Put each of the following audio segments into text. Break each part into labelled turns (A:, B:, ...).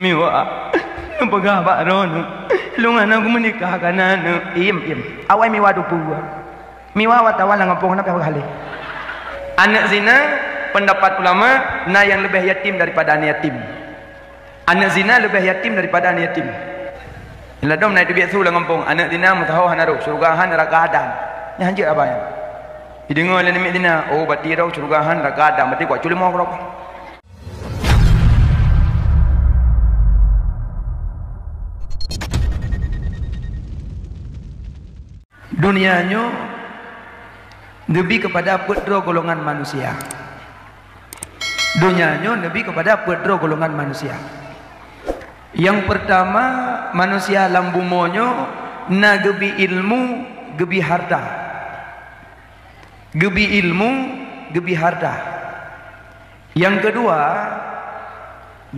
A: Miwa, pegah Pak Ron, lungan aku menikah kanan.
B: Im, awai miwa dupu. Miwa watawan ngapung nak kali.
A: Anak zina, pendapat ulama, nah yang lebih yatim daripada anak yatim. Anak zina lebih yatim daripada anak yatim. Ila dom naik biasa ulang kampung, anak zina mutahu hanaruk, surgahan neraka adam. Ni hanjir apa ya? Didengar oleh namak zina, oh bati rau surgahan neraka adam, bati kuat culi mau kerok. Dunianya lebih kepada pedro golongan manusia. Dunianya lebih kepada pedro golongan manusia. Yang pertama, manusia lambumonyo na gebi ilmu, gebi harta. Gebi ilmu, gebi harta. Yang kedua,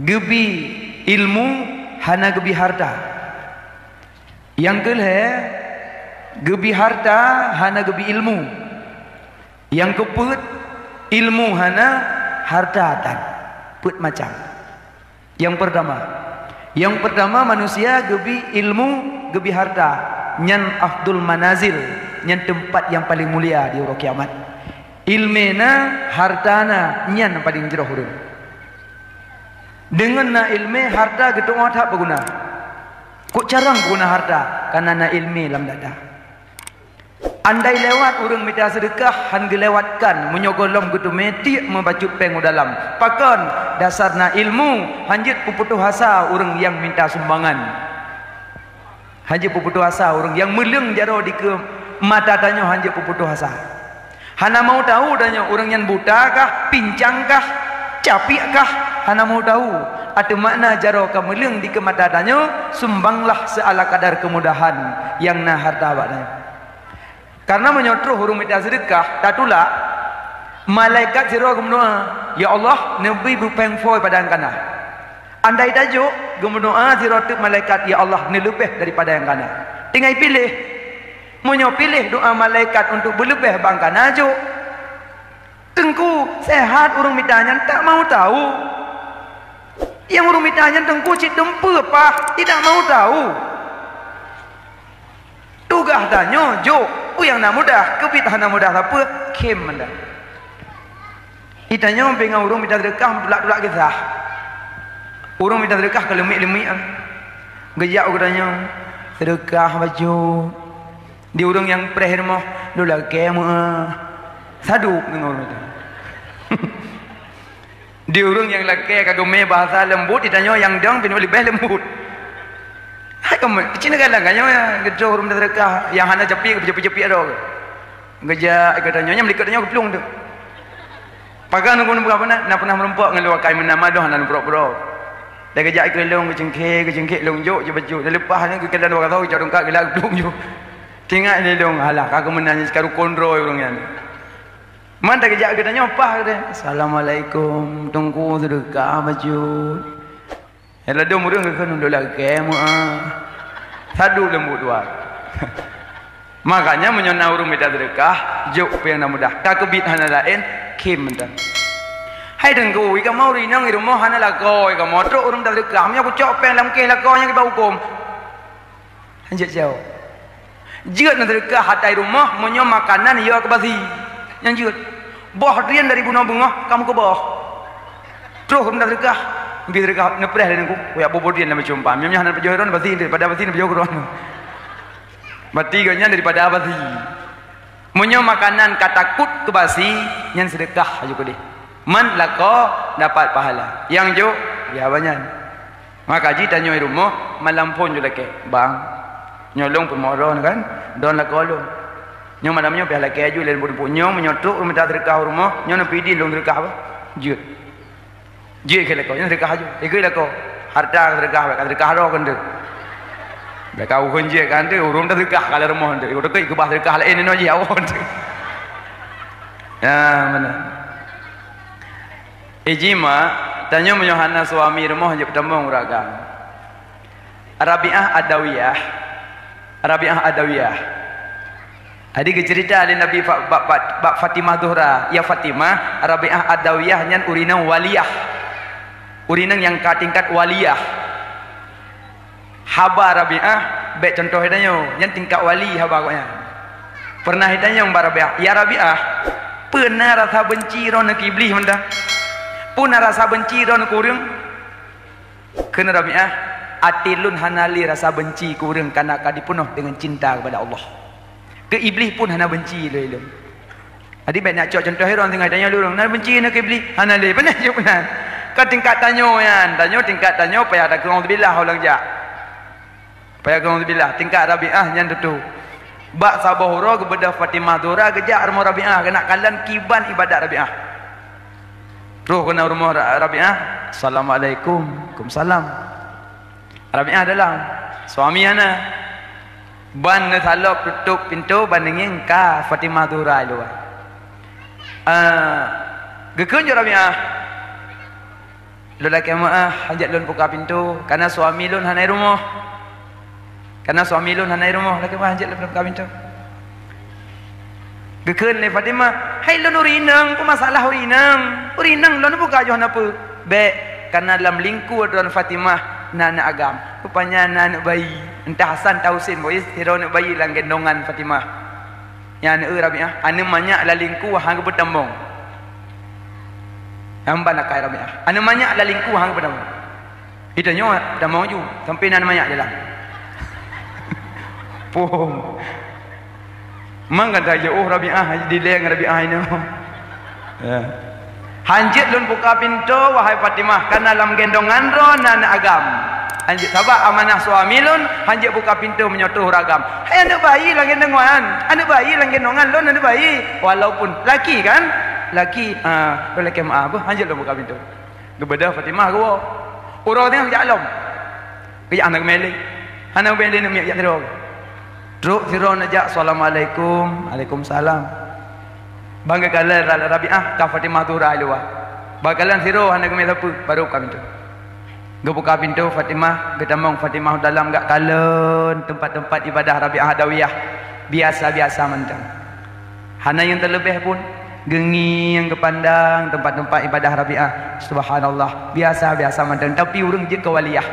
A: gebi ilmu, hana gebi harta. Yang kedua, gebi harta, hana gebi ilmu. Yang keput, ilmu hana harta tan. Put macam. Yang pertama manusia gebi ilmu, gebi harta. Nyan afdul manazil, nyan tempat yang paling mulia di hari kiamat. Ilmena, hartana, nyan paling jauh hurun. Dengan na ilme, harta gitu ngot hak berguna. Kok carang guna harta? Karena na ilme lam dada. Andai lewat urang minta sedekah, han dilewatkan menyogolom gitu meti membacut peng dalam. Pakon dasarna ilmu, hanjit puputuh asa urang yang minta sumbangan. Hanjit puputuh asa urang yang meleng jaro di ke mata tanya hanjit puputuh asa. Hana mau tahu danya urang yang buta kah, pincang kah, capik kah, hana mau tahu. Ada makna jaro ka meleng di ke mata tanya, sumbanglah seala kadar kemudahan yang na harta badanya. Karena menyotruh hurung minta sedekah, tatulah malaikat siro gemendoa, ya Allah, nabi bupeng foi pada yang kana. Andai tajuk gemendoa siro tu malaikat, ya Allah, ni lebih daripada yang kana. Tinggal pilih, menyo pilih doa malaikat untuk berlebih bang kana jo. Tengku sehat urung mitanya tak mau tahu. Yang urung mitanya tengku cik dempe apa, tidak mau tahu. Tugas tanya jo. Yang nak mudah, kebitahan nak mudah apa? Kem anda. Itanya pengen urung minta sedekah, tulak kisah. Urung minta sedekah ke lemik-lemik. Gejak katanya sedekah baju. Di urung yang perih mah, dula kem saduk dengan urung itu. Di urung yang laki kagome bahasa lembut, ditanya yang dang bin lebih lembut. Hai kamu, Cina kan langgannya ya, gejo urung sedekah, yang hana jepi ada. Geja katanya nya melikatnya keplung tu. Pagang nunggu apa nak pernah merempak dengan luar kai menama doh hana pro. Dah geja kelong kecengkek longjok je baju. Dah lepas ni ke kelan orang tahu jadong kak gelak keplung jo. Tengok ni dong, halah kak menanya sekarang kondro urang yang. Man dah geja katanya apa kata? Assalamualaikum, tunggu sedekah baju. Yalah dong urang ke kan dole ke mu sadu lembut dua. Makanya menyona urung minta sedekah jok yang mudah. Tak kebit hana lain kim mentan. Hai dengku ika mau rinang iru mo hana la koi ka motro urung minta sedekah nya ku cok peng lam ke la koi nya ki bau hukum. Hanjat jauh. Jeut na sedekah hatai rumah menyo makanan ya ke basi. Yang jeut. Boh rian dari bunga bunga kamu ke boh. Terus minta sedekah. Bila dekat nepreh dengan aku, ya bobodian nama jumpa. Memangnya hana perjodohan basi daripada basi nak perjodohan. Batiganya daripada basi. Menyo makanan katakut ke basi yang sedekah aja kau man lako dapat pahala. Yang jo ya banyak. Maka ji tanya rumah malam pun jo leke bang nyolong pemoron kan don lako lo. Nyo malamnya pihak leke aju lain punya menyotuk minta sedekah rumah nyo nak pidin long sedekah apa? Jut. Jik ke leko, yang sedekah aja. Ikut leko, harta sedekah roh kan tu. Mereka ukun jik kan tu, urung dah sedekah kalau rumah tu. Ikut ikut bah sedekah lain ni aja awak tu. Ya mana? Ijma tanya menyohana suami rumah je pertama uragan. Rabi'ah Adawiyah. Ada cerita dari Nabi Fatimah Zuhra. Ya Fatimah, Rabi'ah Adawiyah nyan urinang waliyah. Urinang yang tingkat waliyah. haba Rabi'ah baik contoh hidanyo yang tingkat wali haba koknya pernah hidanyo mbak Rabi'ah ya Rabi'ah pernah rasa benci rona iblis mendah pernah rasa benci rona kurang kena Rabi'ah atilun hanali rasa benci kurang karena dipenuh dengan cinta kepada Allah ke iblis pun hana benci lho adi baik nak cok contoh hiran tengah tanya dulu nak benci nak iblis hanali benar je benar kan tingkat tanyo yan tanyo tingkat tanyo payah ada kurang billah ulang jak payah kurang billah tingkat Rabi'ah yang tu bak sabahura kepada Fatimah Dora gejak rumah Rabi'ah kena kalan kiban ibadat Rabi'ah terus kena rumah Rabi'ah assalamualaikum waalaikumsalam Rabi'ah dalam suami ana ban salop tutup pintu bandingin ka Fatimah Dora luar gekun je Rabi'ah lelaki maah hajat lun buka pintu karena suami lun hanai rumah lelaki maah hajat lun buka pintu gekun le Fatimah hai lun urinang apa masalah urinang lun buka johan apa baik karena dalam lingku dan Fatimah nana agam rupanya anak bayi entah Hasan Tausin boy hero anak bayi lang gendongan Fatimah yang Rabi'ah anu banyak la lingku hang bertambung hamba nak kaya Rabi'ah anu banyak la lingku hang bertambung itanya dah mau ju sampai nan banyak je lah pom mangga dah jauh Rabi'ah di leng Rabi'ah ini ya hanjit lun buka pintu wahai Fatimah karena dalam gendongan ron anak agam hanjit sabak amanah suami lun hanjit buka pintu menyotuh ragam hai anak bayi lang gendongan lun anak bayi walaupun laki kan laki lelaki maaf hanjit lun buka pintu kepada Fatimah gua urang tengah kerja alam kerja anak meli nak miak teruk teruk siro najak assalamualaikum waalaikumsalam bangga kala Rabi'ah ka Fatimah tu rai luar bakalan siro hana kami apa baru buka pintu buka pintu Fatimah getamong Fatimah dalam gak kalon tempat-tempat ibadah Rabi'ah Adawiyah biasa-biasa mentang hana yang terlebih pun gengi yang kepandang tempat-tempat ibadah Rabi'ah subhanallah biasa-biasa mentang tapi urang je kewaliyah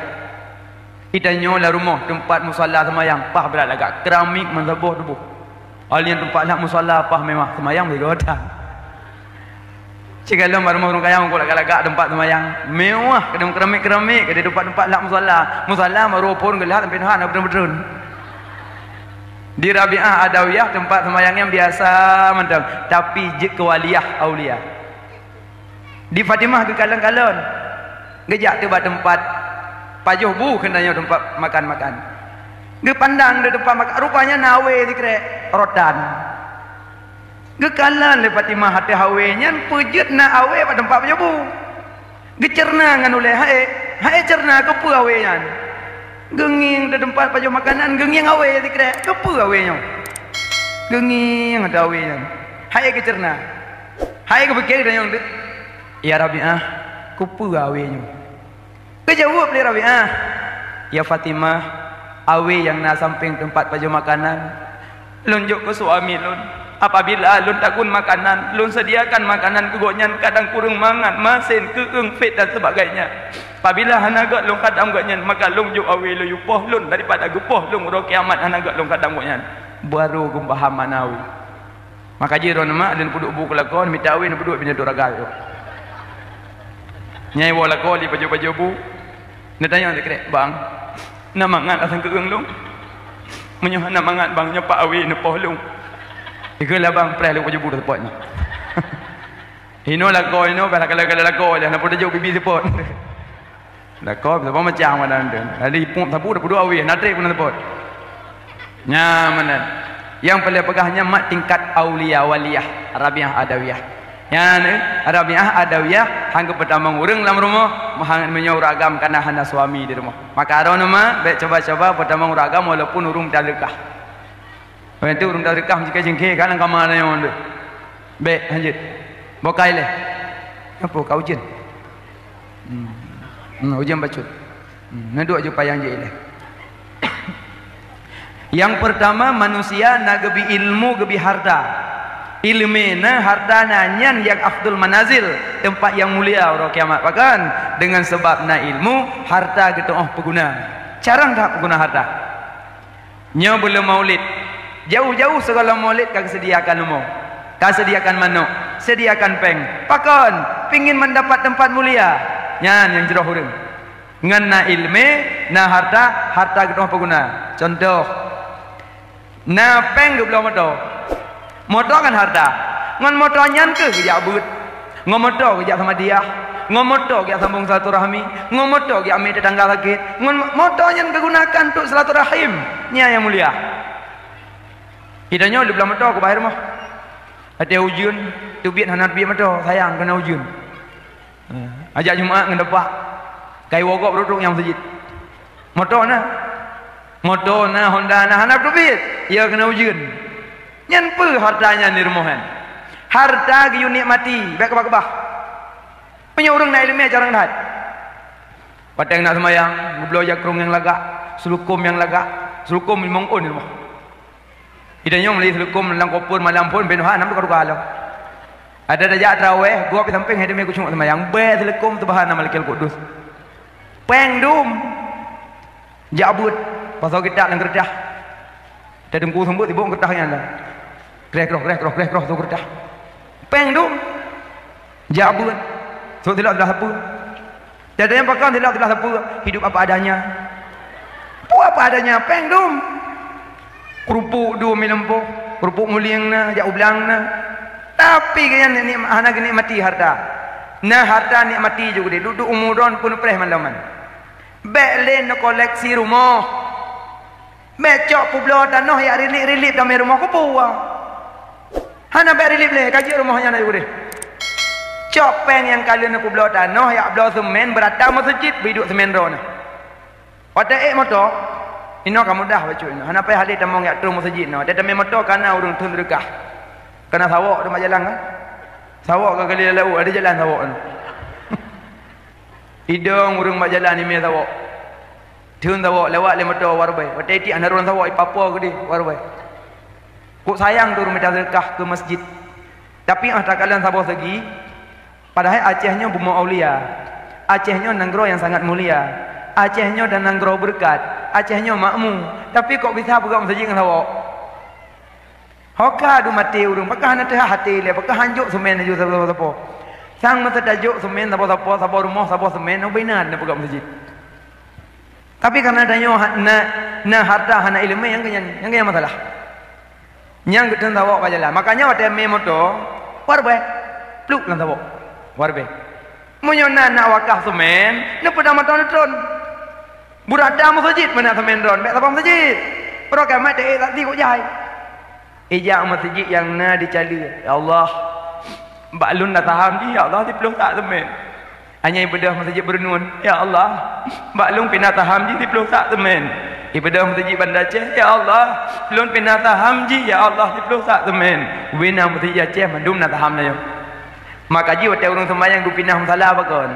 A: itanyo la rumah tempat musalla semayang pah berat agak keramik menzabuh tubuh alien tempat nak musalla pah memang semayang begoda jika lom rumah orang kaya mengko lagak tempat semayang mewah kedem keramik ke tempat-tempat nak musalla baru pun gelah sampai han betul-betul di Rabi'ah Adawiyah tempat semayang yang biasa mentang tapi je kewaliyah aulia di Fatimah ke kalon-kalon gejak tu tempat pajuh bu kenanya tempat makan-makan ge pandang di tempat makan rupanya nawe dikrek rotan ge kalan le Fatimah hati hawenya pejut na awe pada tempat pajuh bu ge cerna ngan oleh hae cerna ke pu awenya genging di tempat pajuh makanan genging awe dikrek ke pu awenya genging ada awenya hae ge cerna hae ge pikir dan ya Rabi'ah ku pu awenya kejawab le Rabi'ah ya Fatimah awe yang na samping tempat pajuh makanan lunjuk ke suami lun apabila lun takun makanan lun sediakan makanan kegonyan kadang kurang mangan masin keung fit dan sebagainya apabila hanaga lun kadang gonyan maka lun juk awe lu yupoh lun daripada gupoh lun ro kiamat hanaga lun kadang gonyan baru gumpaham manawi maka jiron mak dan puduk buku lakon minta awe puduk bina doragal nyai wala ko di baju-baju bu natanya dekrek bang namangan asang keung long menyuh namangan bang nyopak awi nepoh long ikulah bang preh lu baju bu tepotnya ino lako ino bala kala lako dah napo dah bibi tepot lako apa macam mana dan hari pun sabu dah pudu awi natre pun tepot nyamanan yang paling pegahnya mak tingkat aulia waliyah Rabi'ah Adawiyah yang Rabi'ah Adawiyah hangga pertama urang dalam rumah hang menyau ragam karena hana suami di rumah maka arona mah baik coba-coba pertama ragam walaupun urung dalekah nanti urung dalekah jika jengke kan kamar yang onde baik lanjut bokai leh apa kau ujian ujian bacut naduk je payang je leh yang pertama manusia nak gebi ilmu gebi harta ilmina hartana nyan yang afdul manazil tempat yang mulia orang kiamat bahkan dengan sebab na ilmu harta gitu peguna Carang tak guna harta. Nya belum maulid. Jauh-jauh segala maulid kau sediakan umum. Kau sediakan manuk, sediakan peng. Pakon, pingin mendapat tempat mulia. Nyan yang jeroh urang. Ngan na ilme, na harta, harta kita apa guna? Contoh, na peng 20 motor. Motor kan harta. Ngan motor nyan ke gejak but. Ngan motor gejak sama dia. Ngan motor gejak sambung silaturahmi. Ngan motor gejak ambil tetangga sakit. Ngan motor nyan kegunakan untuk silaturahim. Nya yang mulia. Hidanya 20 motor aku bayar mah. Ada ujian, tu biar hanat biar motor sayang kena ujian. Ajak Jumaat ngedepak. Kai wogok duduk yang masjid. Motor na Honda na hanap tu biar. Ya kena ujian. Nyan pe hartanya ni rumohan. Harta giyu nikmati, baik kebah-kebah. Punya orang nak ilmu jarang dah. Pateng nak semayang, gublo jakrung yang lagak, sulukum yang lagak, sulukum limong on ni rumah. Idanya meli sulukum lang kopur malam pun benuhan nam tu kalau. Ada dajak tarawih, gua pergi samping hidupnya aku cuma semayang. Be sulukum subhana malikil qudus. Pengdum. Jabut pasal kita nang kerja. Tadengku sembut tibuk kertahnya lah. Kreh tu kertah. Pengdum. Jabut. So tidak apa. Tiada yang pakai tidak apa. Hidup apa adanya. Apa adanya. Pengdum. Kerupuk dua milempo, kerupuk muliang na, jak ublang na. Tapi kaya anak nikmati harta. Nah harta nikmati juga dia. Duduk umuran pun preh malaman. Belen koleksi rumah. Becok publo tanah ya rilip dalam rumah ku puang. Hana ber rilip le kaji rumahnya na juga dia. Copeng yang kalian aku belah tanah ya belah semen berata masjid biduk semen rona. Pada motor ino kamu dah baca ino. Hana pai halik tamong ya turun masjid no. Dia tamai motor kana urung tun derekah. Kana sawak demak jalan kan. Sawak ke kali lalu ada jalan sawak no. Hidung urung mak jalan ni me sawak. Tun sawak lewat le motor warbai. Pada ti ana urang sawak ipapa ke di warbai. Kok sayang turun medan derekah ke masjid. Tapi ada kalian sabar segi. Padahal Acehnya bumi aulia. Acehnya nanggro yang sangat mulia. Acehnya dan nanggro berkat. Acehnya makmum. Tapi kok bisa pegang masjid dengan awak? Hoka du mati urung. Pakah hana teh hati le. Pakah hanjuk semen aju sapa-sapa. Sang masa tajuk semen sapa-sapa, sapa rumah, sapa semen, benar nak pegang masjid. Tapi karena adanya na harta hana ilmu yang kaya masalah. Yang gedeng awak bajalah. Makanya waktu me motor, warbe. Pluk lan awak. Warbe. Munyona nak wakah semen, nak pada motor tron. Burada masjid mana semen ron, mek apa masjid. Program ada tadi kok jahai. Ejak masjid yang na dicali. Ya Allah. Mbak Lun dah taham dia, ya Allah dipeluk tak semen. Hanya ibadah masjid bernun. Ya Allah. Mbak Lun pindah taham dia dipeluk tak semen. Ibadah masjid Bandar Aceh. Ya Allah. Lun pindah taham dia, ya Allah dipeluk tak semen. Wina masjid Aceh mandum na taham na yo. Maka ji waktu orang sembahyang du pindah masalah apa kon?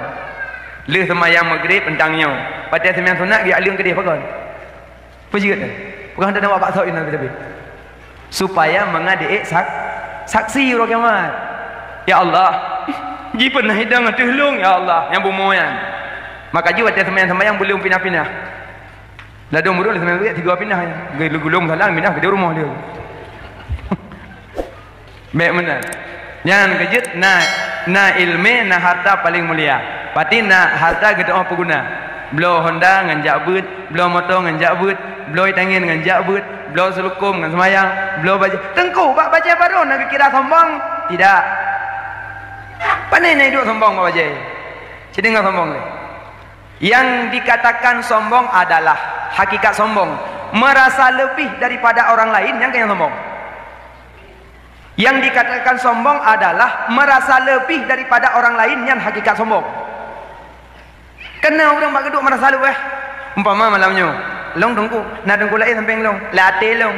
A: Le sembahyang maghrib pentangnya. Pada sembahyang sunat dia alung ke dia apa kon? Pujit. Bukan ada nak bakso ini tapi. Supaya mengadik saksi orang kiamat. Ya Allah. Ji pernah hidang tolong ya Allah yang bumoyan. Maka ji waktu sembahyang belum pindah-pindah. Lalu murul sembahyang tiga pindah ya. Gulung salang pindah ke rumah dia. Baik benar. Jangan kejut na ilmu na harta paling mulia. Pati na harta kita apa guna? Blow Honda nganjak but, blow motor nganjak but, blow tangin nganjak but, blow sulukum ngan semayang, blow baca. Tengku bak baca baru nak kira sombong? Tidak. Pandai nak hidup sombong bak baca. Jadi enggak sombong ni. Yang dikatakan sombong adalah hakikat sombong, merasa lebih daripada orang lain yang kaya sombong. Yang dikatakan sombong adalah merasa lebih daripada orang lain yang hakikat sombong. Kena orang bak geduk merasa lebih. Umpama malamnya, long tungku, nak tungku lain sampai long, latih long.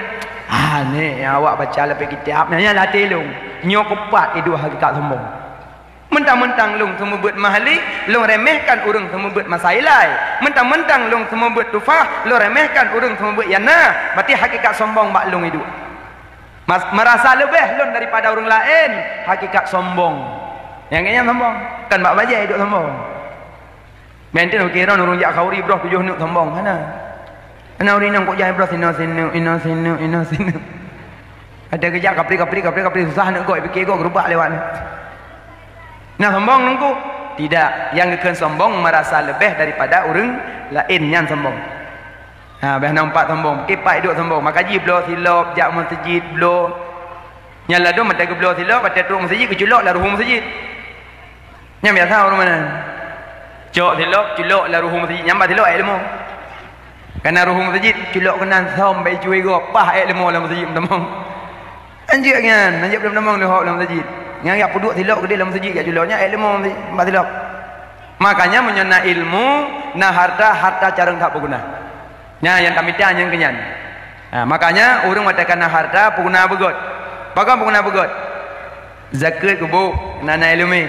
A: Ni awak baca lebih kitab, nanya latih long. Nyok kupat itu hakikat sombong. Mentang-mentang long semua buat mahali, long remehkan orang semua buat masailai. Mentang-mentang long semua buat tufah, long remehkan orang semua buat yana. Berarti hakikat sombong bak long itu. Merasa lebih lon daripada orang lain, hakikat sombong. Yang kayaknya sombong kan bak baja hidup sombong. Menten kira orang jak kauri bro 7 nuk sombong mana?
B: Ana urina kok jai bro sino. Ada kejap kapri susah nak kau fikir kau gerubak lewat ni. Nah sombong nengku tidak, yang akan sombong merasa lebih daripada orang lain yang sombong. Bah nampak sombong, kipai duk sombong, makaji blow silap, jak masjid blow. Nyala do mata ke blow silap, pada tu masjid keculok lah ruhum masjid. Yang biasa orang mana? Cok silap, culok lah ruhum masjid, nyambat silap ilmu. Karena ruhum masjid culok kenan sampai cuy go, pah ilmu lah masjid temong. Anjir kan, anjir belum temong dah dalam masjid. Yang yak puduk silap ke dalam masjid kat culoknya ilmu mbak silap. Makanya menyana ilmu, nah harta carang tak berguna. Nah yang kami tanya yang kenyan. Makanya orang mengatakan harta pengguna begot. Bagaimana pengguna begot? Zakat kubu nana ilmu.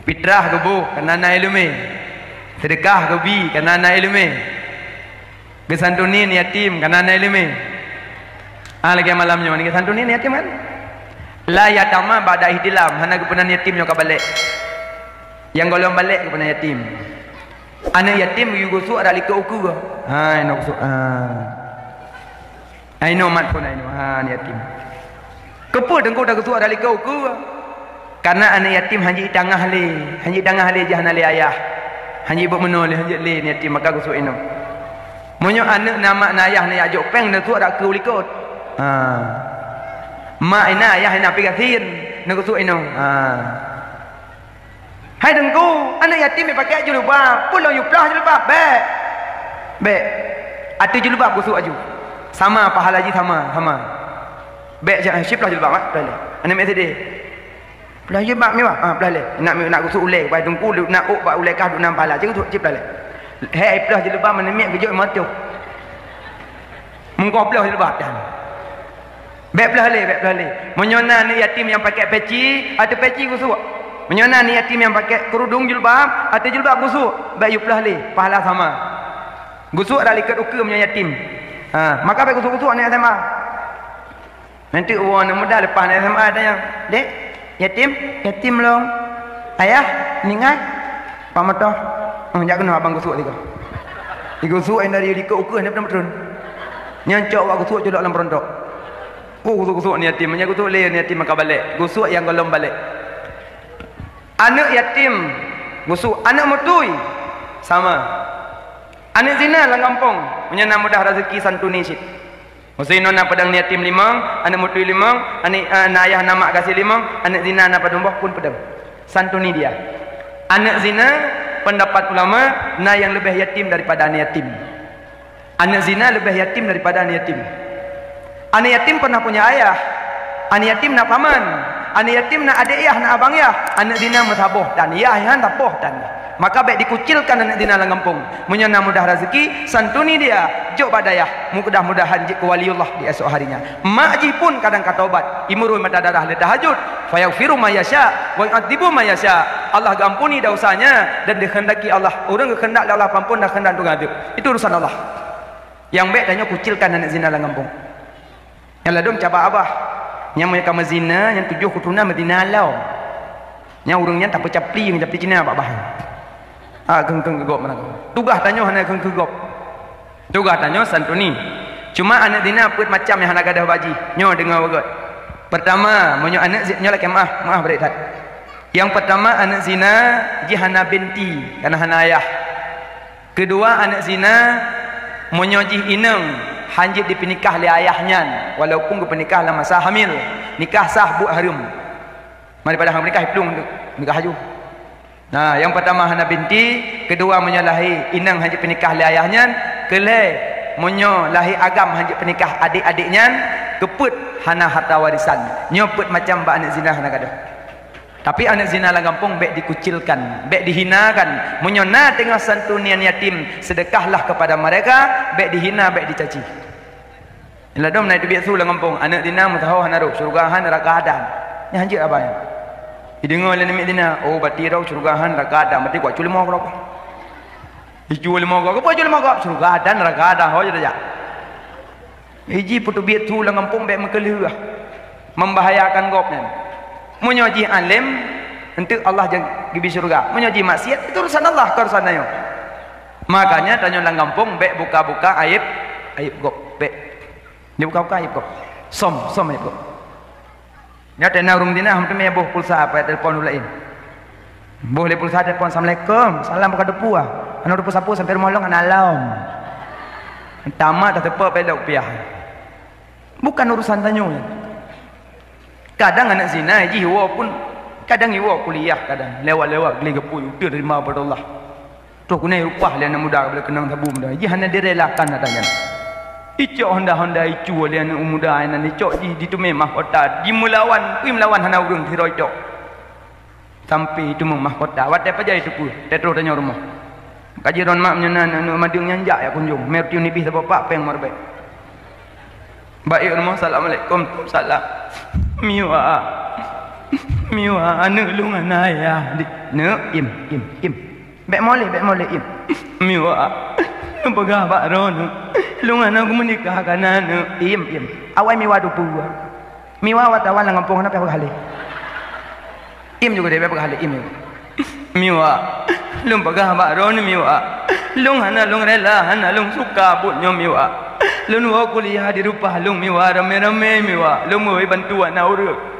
B: Fitrah kubu nana ilmu. Sedekah kubi nana ilmu. Kesantunin yatim nana ilmu. Lagi malamnya ni kesantunin yatim kan? La yatama ba'da ihtilam, hana kepunan yatim yang balik. Yang golong balik kepunan yatim. Anak yatim yugusu ada lika uku ke? Ino gusuk. Ino mat pun ino. Ni yatim. Kepo dengku dah gusuk ada lika uku ke? Karena anak yatim hanji tangah le jahan le ayah. Hanji ibu menoleh hanji le ni yatim maka gusuk ino. Monyo anak nama ayah ni ajok peng dah gusuk ada ke likot. Mak ina ayah ina pigasin nak gusuk ino. Hai dengku, anak yatim yang pakai julubab, pulau yuplah julubab, baik. Ada julubab gusuk aju, sama pahala haji sama. Baik, siaplah julubab, pelale. Anak mek sedih. Pelale julubab ni wah, pelale. Nak gusuk ulai, pai dengku nak buat ulai kah duk nam pahala, cik gusuk cip pelale. Hai pelah julubab mana mek kejut matu. Mengkau pelah julubab dah. Baik pelale. Menyona ni yatim yang pakai peci, ada peci gusuk. Menyona ni yatim yang pakai kerudung julbab atau julbab gusuk baik yuplah le pahala sama gusuk dah likat uka punya yatim maka baik gusuk anak SMA nanti orang muda lepas anak SMA ada yang dek yatim long ayah ningat pak mata jak kena abang gusuk tiga digusuk yang dari likat uka ni betul-betul nyancok wak gusuk jodok dalam perontok gusuk ni yatim nya gusuk le ni yatim maka balik gusuk yang golong balik. Anak yatim gusuk, anak mutui sama. Anak zina lah kampung, menyana mudah rezeki santuni sit. Musino na pedang yatim limang, anak mutui limang, anak ayah nama kasih limang, anak zina na padumbah pun pedang. Santuni dia. Anak zina pendapat ulama na yang lebih yatim daripada anak yatim. Anak zina lebih yatim daripada anak yatim. Anak yatim pernah punya ayah, anak yatim nak paman. Anak yatim nak adik ayah, nak abang ayah. Anak dina mataboh dan ayah tapoh dan. Maka baik dikucilkan anak dina dalam kampung. Menyana mudah rezeki, santuni dia. Jok badayah, mudah-mudahan jik waliullah di esok harinya. Mak ji pun kadang kata obat. Imurul mata darah le tahajud. Fayaghfiru ma yasha wa yu'adzibu ma yasha. Allah gampuni dosanya dan dikehendaki Allah. Orang kehendak Allah ampun dah kehendak tu ngaduk. Itu urusan Allah. Yang baik tanya kucilkan anak zina dalam kampung. Yang ladum cabar abah. Yang mereka mazina, yang 7 keturunan Madinah alau. Yang orangnya tak percapli, yang capli Cina apa bahan. Keng gegop mana. Tugas tanya hana keng gegop. Tugas tanya santuni. Cuma anak dina put macam yang hana gadah baji. Nyo dengar bagot. Pertama, menyo anak nyo laki maaf berat tak. Yang pertama anak zina jihana binti karena hana ayah. Kedua anak zina menyo jih ineng. Hanjit dipenikah oleh ayahnya walaupun kepenikah dalam masa hamil nikah sah buat harum daripada hang menikah pelung nikah haju. Nah yang pertama hana binti, kedua menyalahi inang hanjit penikah oleh ayahnya, kelai menyalahi agam hanjit penikah adik-adiknya, keput hana harta warisan nyoput macam ba anak zina hana gadah. Tapi anak zina dalam kampung baik dikucilkan, baik dihinakan. Menyona tengah santunian yatim, sedekahlah kepada mereka, baik dihina, baik dicaci. Ila dom naik duit su dalam kampung, anak zina mutahu hanaruk, syurgahan rakadan. Ni hanjit abang. Didengar oleh nek zina, oh bati rau syurgahan rakadan, bati kuat culimo kau. Dijual lima kau, apa jual lima kau? Syurgadan rakadan, ho je dah. Iji putu biat su dalam kampung baik mekelih, membahayakan gopnya. Menyoji alim untuk Allah jangan gibi surga. Menyoji maksiat itu urusan Allah, urusan ayo. Makanya tanya orang kampung, bek buka-buka aib gop, bek. Dia buka-buka aib gop. Som aib gop. Ya tena urung dina ham tu me boh pulsa apa telefon ulain. Boleh pulsa telepon Assalamualaikum. Salam buka depu ah. Anu depu sapu sampai rumah long ana alam. Tamat tak tepa pelok piah. Bukan urusan tanyo. Kadang anak zina jiwa pun kadang jiwa kuliah kadang lewat-lewat geli gepu udah dari ma Allah. Tu kunai rupah lian muda bila kenang tabu muda. Ji hana direlakan katanya. Icok honda icu lian muda ana ni cok di tu memang kota di melawan hana urung thiroi cok. Sampai itu mahkota. Wat apa jadi tu pu? Tetro tanya rumah. Kaji ron mak nyana anu madung nyanjak ya kunjung. Mertiu nipis bapak peng marbe. Baik rumah assalamualaikum. Salam. Miwa anu lung anaya di ne im. Bek moleh im. Miwa. Pegah pak ron. Lung ana aku menikah kana ne im. Awai miwa dupu. Miwa watawan lang kampung na pe kali. Im juga dia pegah im. Miwa. Lung pegah pak ron miwa. Lung hana lung rela hana lung suka pun miwa. Lung wa kuliah di rumah lung miwa rame-rame miwa. Lung moi bantuan auruk.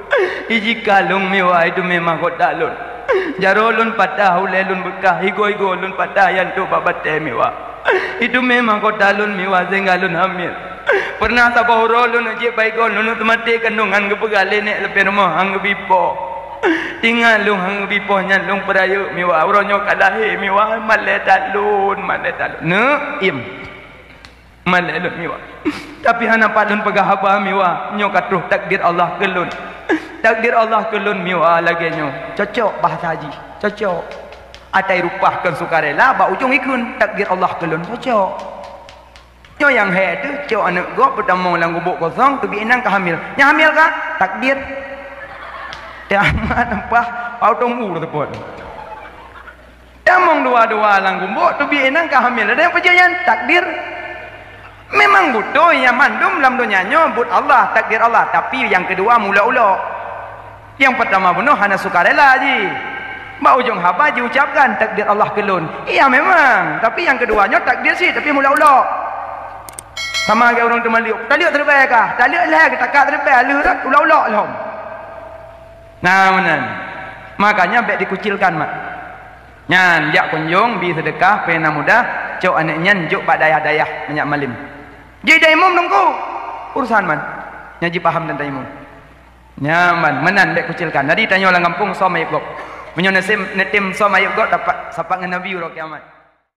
B: Ijika lung miwa itu memang kota lun. Jaro lun patah ule lun bekah higo lun patah yang tu babate miwa. Itu memang kota lun miwa sehingga lun hamil. Pernah sabahuro lun aje baik lun mati kandungan ke pegale nek lepe rumah hang bipo. Tinggal lung hang bipo nya lung perayu miwa uronyo kadahi miwa maletat lun. Ne im. Malelun miwa. Tapi hana padun pegah haba miwa nyo katruh takdir Allah kelun. Takdir Allah kelun miwa lagi nyo. Cocok bahasa haji. Cocok. Atai rupahkan sukarela ba ujung ikun takdir Allah kelun cocok. Nyo yang he tu cok anak gop pertama lang gubuk kosong tu biinang kehamil. Nya hamil ka? Takdir. Tamat empah autom ur tepot. Damong dua-dua lang gubuk tu biinang kehamil. Ada yang percaya takdir. Memang butuh yang mandum dalam dunianya but Allah, takdir Allah. Tapi yang kedua mula-ula. Yang pertama bunuh hanya sukarela je. Ba ujung haba diucapkan takdir Allah kelun. Iya memang. Tapi yang keduanya takdir sih tapi mula-ula. Sama dengan orang temaliuk. Taliuk terbaik kah? Taliuk lah kita kat terbaik lurat ula-ula lah. Nah mana? Makanya baik dikucilkan mak. Nyan jak kunjung bi sedekah pena mudah cok anaknya juk pak dayah-dayah banyak malim. Jadi daimum nunggu urusan man. Nyaji paham dan daimum. Nyaman menan dek kucilkan. Jadi tanya orang kampung so mayuk gop. Menyo netim so mayuk gop dapat sapak dengan Nabi ro kiamat.